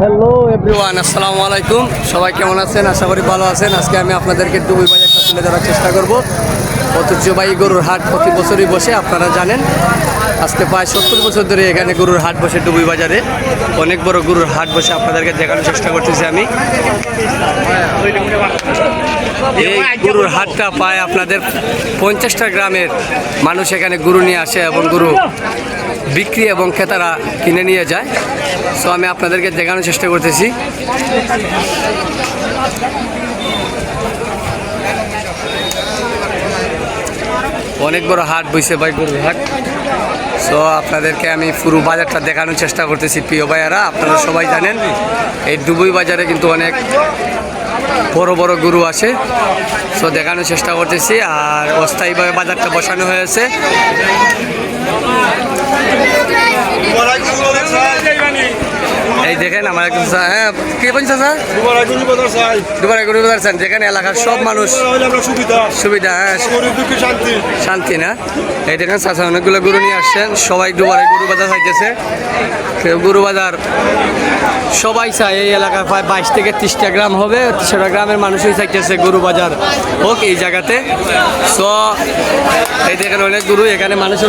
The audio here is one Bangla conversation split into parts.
হ্যালো এভরিওয়ান, আসসালামু আলাইকুম। সবাই কেমন আছেন? আশা করি ভালো আছেন। আজকে আমি আপনাদেরকে ডুবুই বাজারটা তুলে ধরার চেষ্টা করব। ঐতিহ্যবাহী গরুর হাট প্রতি বছরই বসে, আপনারা জানেন। আজকে প্রায় 70 বছর ধরে এখানে গরুর হাট বসে ডুবুই বাজারে। অনেক বড় গরুর হাট বসে, আপনাদেরকে দেখানোর চেষ্টা করতেছি আমি। এই গরুর হাটটা পায় আপনাদের 50টা গ্রামের মানুষ এখানে গরু নিয়ে আসে এবং গরু বিক্রি এবং ক্রেতারা কিনে নিয়ে যায়। সো আমি আপনাদেরকে দেখানোর চেষ্টা করতেছি। অনেক বড় হাট বইছে ভাই, গরুর হাট। সো আপনাদেরকে আমি পুরো বাজারটা দেখানোর চেষ্টা করতেছি প্রিয় ভাইয়ারা। আপনারা সবাই জানেন এই ডুবুই বাজারে কিন্তু অনেক বড় বড় গরু আছে। সো দেখানোর চেষ্টা করতেছি। আর অস্থায়ীভাবে বাজারটা বসানো হয়েছে। এই দেখেন আমার একদম, হ্যাঁ কে বলছে স্যার? দুবারাই গরু বাজার চান, যেখানে এলাকার সব মানুষ সুবিধা, হ্যাঁ শান্তি না। এই দেখেন চাচা অনেকগুলো গরু নিয়ে আসছেন। সবাই দুবারাই গরু বাজার চাইতেছে। কেউ গরু বাজার সবাই চায়। এই এলাকায় প্রায় 22 থেকে 30টা গ্রাম হবে। 30টা গ্রামের মানুষই চাইতেছে গরু বাজার হোক এই জায়গাতে। সো এই দেখেন অনেক গরু, এখানে মানুষের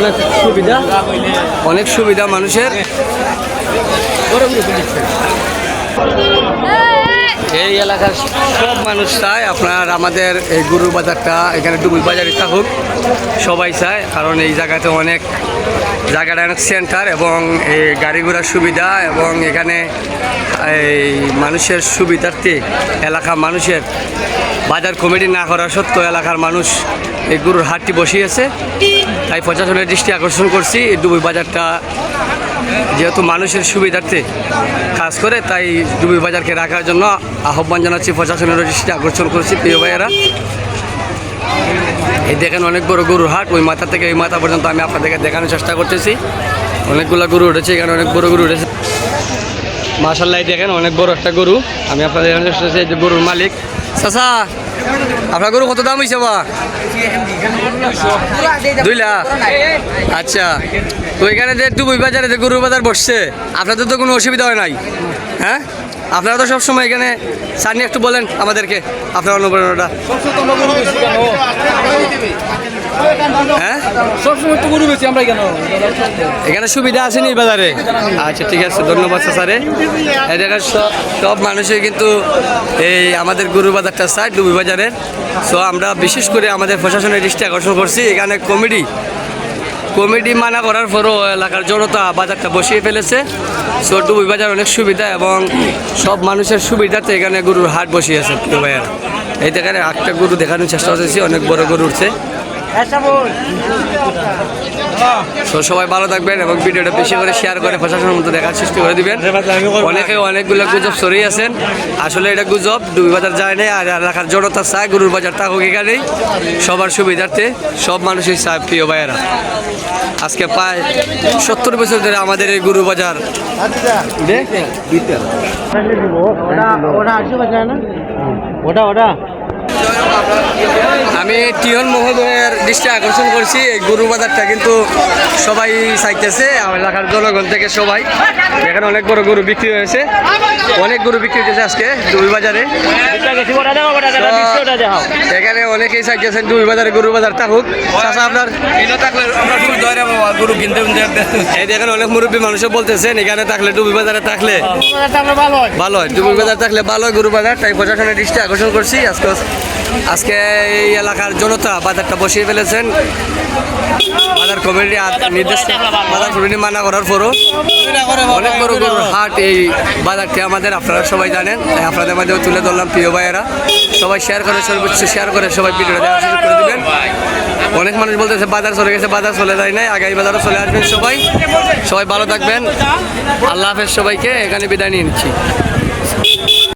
অনেক সুবিধা মানুষের। এই এলাকার সব মানুষ চায় আপনার আমাদের এই গরুর বাজারটা এখানে ডুবুই বাজারে থাকুক, সবাই চায়। কারণ এই জায়গাতে জায়গাটা অনেক সেন্টার এবং এই গাড়ি ঘোড়ার সুবিধা এবং এখানে এই মানুষের সুবিধার্থে এলাকার মানুষের বাজার কমিটি না করা সত্ত্বেও এলাকার মানুষ এই গরুর হাটটি বসিয়েছে। তাই প্রশাসনের দৃষ্টি আকর্ষণ করছি, এই ডুবুই বাজারটা যেহেতু মানুষের সুবিধার্থে কাজ করে, তাই ডুবুই বাজারকে রাখার জন্য আহ্বান জানাচ্ছি, প্রশাসনের দৃষ্টি আকর্ষণ করছি প্রিয় ভাইয়েরা। এই দেখেন অনেক বড় গরুর হাট, ওই মাথা থেকে এই মাথা পর্যন্ত আমি আপনাদেরকে দেখানোর চেষ্টা করতেছি। অনেকগুলো গরু উঠেছে এখানে, অনেক বড় গরু উঠেছে মাশাআল্লাহ। দেখেন অনেক বড় একটা গরু, আমি আপনাদের দেখানোর চেষ্টা করছি। এই যে গরুর মালিক। চাচা আপনার গরু কত দাম হয়েছে? বা 2 লাখ। আচ্ছা, তো এখানে যে ডুবুই বাজারে যে গরুর বাজার বসছে, আপনাদের তো কোনো অসুবিধা হয় নাই? হ্যাঁ, আপনারা তো সবসময় এখানে সানি, একটু বলেন আমাদেরকে আপনার অনুপ্রেরণাটা। হ্যাঁ, সবসময় তো গরু বেশি আমরা কেন, এখানে সুবিধা আসেনি এই বাজারে? আচ্ছা ঠিক আছে, ধন্যবাদ স্যারে। এই দেখেন সব মানুষই কিন্তু এই আমাদের গরু বাজারটা চায় ডুবুই বাজারের। সো আমরা বিশেষ করে আমাদের প্রশাসনের দৃষ্টি আকর্ষণ করছি। এখানে কমিটি মানা করার পরও এলাকার জনতা বাজারটা বসিয়ে ফেলেছে। সো ডুবুই বাজার অনেক সুবিধা এবং সব মানুষের সুবিধাতে এখানে গরুর হাট বসিয়েছে প্রিয় ভাইয়ারা। এই দেখেন একটা গরু দেখানোর চেষ্টা করতেছি, অনেক বড় গরু উঠছে। তো সবাই ভালো থাকবেন এবং ভিডিওটা বেশি করে শেয়ার করে প্রশাসনের মধ্যে দেখার চেষ্টা করে দিবেন। অনেকগুলো গুজব ছড়িয়ে আছেন, আসলে এটা গুজব। ডুবুই বাজার যায় নাই, আর এলাকার জনতা চায় গরুর বাজারটা হোক এখানেই, সবার সুবিধার্থে, সব মানুষই চায় প্রিয় ভাইয়েরা। আজকে প্রায় 70 বছর ধরে আমাদের এই গরু বাজার। আমি টিয়ন মহোদয়ের দৃষ্টি আকর্ষণ করছি, এই গরু বাজারটা কিন্তু সবাই চাইতেছে, এলাকার জনগণ থেকে সবাই। এখানে অনেক বড় গরু বিক্রি হয়েছে, অনেক গরু বিক্রি হয়েছে আজকে ডুবুই বাজারে। এখানে অনেকেই চাইতেছেন ডুবুই বাজারে গরু বাজার থাকুক। চাচা আপনার গরু কিনতে এই দেখেন অনেক মুরব্বী মানুষও বলতেছেন এখানে থাকলে ডুবুই বাজারে থাকলে ভালো হয়, ডুবুই বাজার থাকলে ভালো হয় গরু বাজার। তাই প্রশাসনের দৃষ্টি আকর্ষণ করছি। আজকে এই এলাকার জনতা বাজারটা বসিয়ে ফেলেছেন। বাজার কমিটি নির্দেশ, বাজার কমিটি মানা করার পরও অনেক বড় গরুর হাট এই বাজারটি আমাদের, আপনারা সবাই জানেন। আপনাদের মাঝেও তুলে ধরলাম প্রিয় ভাইয়েরা। সবাই শেয়ার করে, সর্বোচ্চ শেয়ার করে সবাই ভিডিওটা দেখার সুযোগ করে দেবেন। অনেক মানুষ বলতেছে বাজার চলে গেছে, বাজার চলে যায় নাই, আগামী বাজারও চলে আসবেন সবাই। সবাই ভালো থাকবেন, আল্লাহ হাফেজ সবাইকে। এখানে বিদায় নিয়ে নিচ্ছি।